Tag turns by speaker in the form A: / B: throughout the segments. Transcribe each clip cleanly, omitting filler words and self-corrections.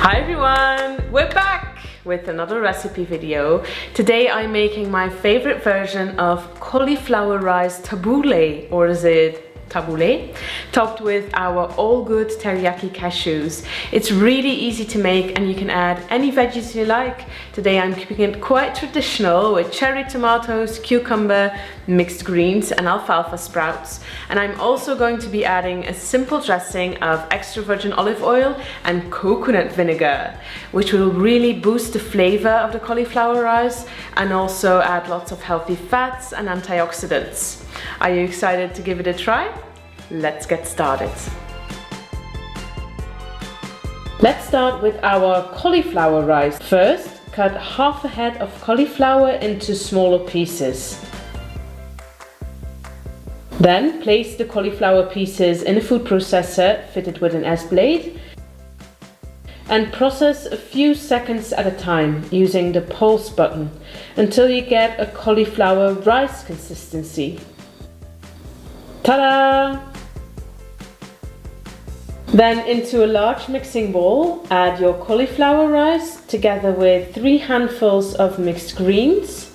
A: Hi everyone, we're back with another recipe video. Today I'm making my favorite version of cauliflower rice tabbouleh, or is it tabbouleh, topped with our all good teriyaki cashews. It's really easy to make and you can add any veggies you like. Today I'm keeping it quite traditional with cherry tomatoes, cucumber, mixed greens and alfalfa sprouts. And I'm also going to be adding a simple dressing of extra virgin olive oil and coconut vinegar, which will really boost the flavor of the cauliflower rice and also add lots of healthy fats and antioxidants. Are you excited to give it a try? Let's get started. Let's start with our cauliflower rice. First, cut half a head of cauliflower into smaller pieces. Then place the cauliflower pieces in a food processor fitted with an S-blade and process a few seconds at a time using the pulse button until you get a cauliflower rice consistency. Ta-da! Then into a large mixing bowl, add your cauliflower rice together with 3 handfuls of mixed greens,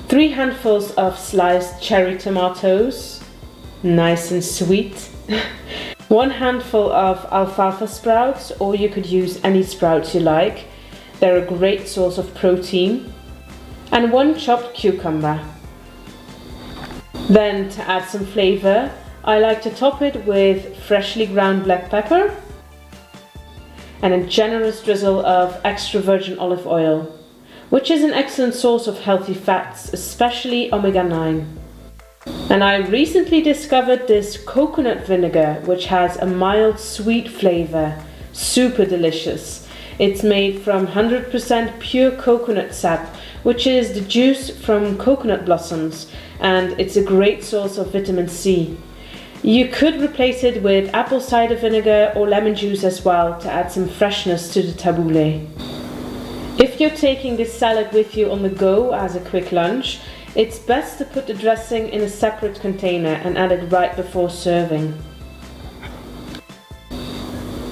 A: 3 handfuls of sliced cherry tomatoes, nice and sweet, 1 handful of alfalfa sprouts, or you could use any sprouts you like. They're a great source of protein, and 1 chopped cucumber. Then to add some flavor, I like to top it with freshly ground black pepper and a generous drizzle of extra virgin olive oil, which is an excellent source of healthy fats, especially omega-9. And I recently discovered this coconut vinegar, which has a mild sweet flavor, super delicious. It's made from 100% pure coconut sap, which is the juice from coconut blossoms, and it's a great source of vitamin C. You could replace it with apple cider vinegar or lemon juice as well to add some freshness to the tabbouleh. If you're taking this salad with you on the go as a quick lunch, it's best to put the dressing in a separate container and add it right before serving.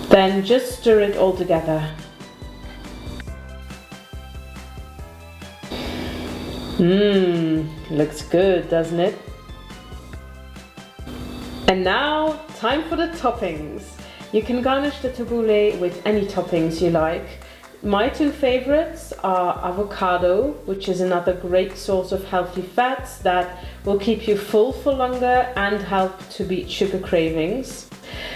A: Then just stir it all together. Looks good, doesn't it? And now, time for the toppings. You can garnish the tabbouleh with any toppings you like. My 2 favorites are avocado, which is another great source of healthy fats that will keep you full for longer and help to beat sugar cravings.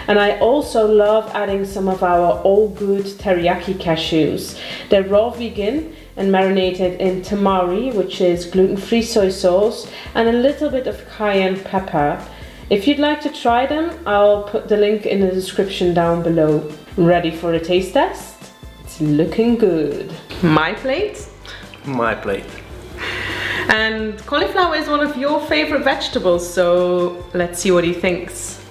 A: And I also love adding some of our all good teriyaki cashews. They're raw vegan and marinated in tamari, which is gluten-free soy sauce, and a little bit of cayenne pepper. If you'd like to try them, I'll put the link in the description down below. Ready for a taste test? It's looking good. My plate?
B: My plate.
A: And cauliflower is one of your favorite vegetables, so let's see what he thinks.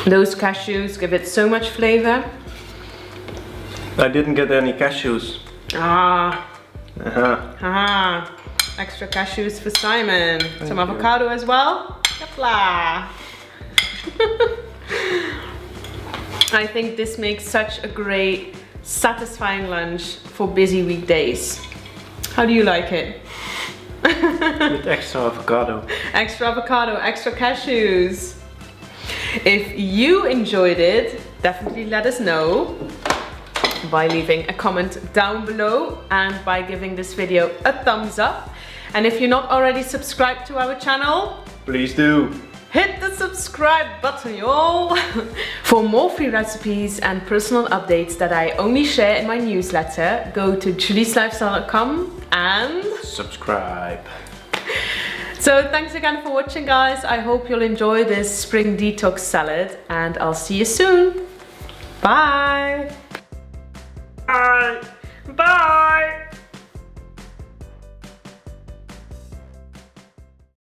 A: Those cashews give it so much flavor.
B: I didn't get any cashews.
A: Extra cashews for Simon. Some avocado as well. Yopla. I think this makes such a great, satisfying lunch for busy weekdays. How do you like it?
B: With extra avocado.
A: Extra avocado, extra cashews. If you enjoyed it, definitely let us know by leaving a comment down below and by giving this video a thumbs up. And if you're not already subscribed to our channel,
B: please do.
A: Hit the subscribe button, y'all! For more free recipes and personal updates that I only share in my newsletter, go to julieslifestyle.com and
B: subscribe.
A: So thanks again for watching, guys. I hope you'll enjoy this spring detox salad and I'll see you soon. Bye!
B: Bye!
A: Bye!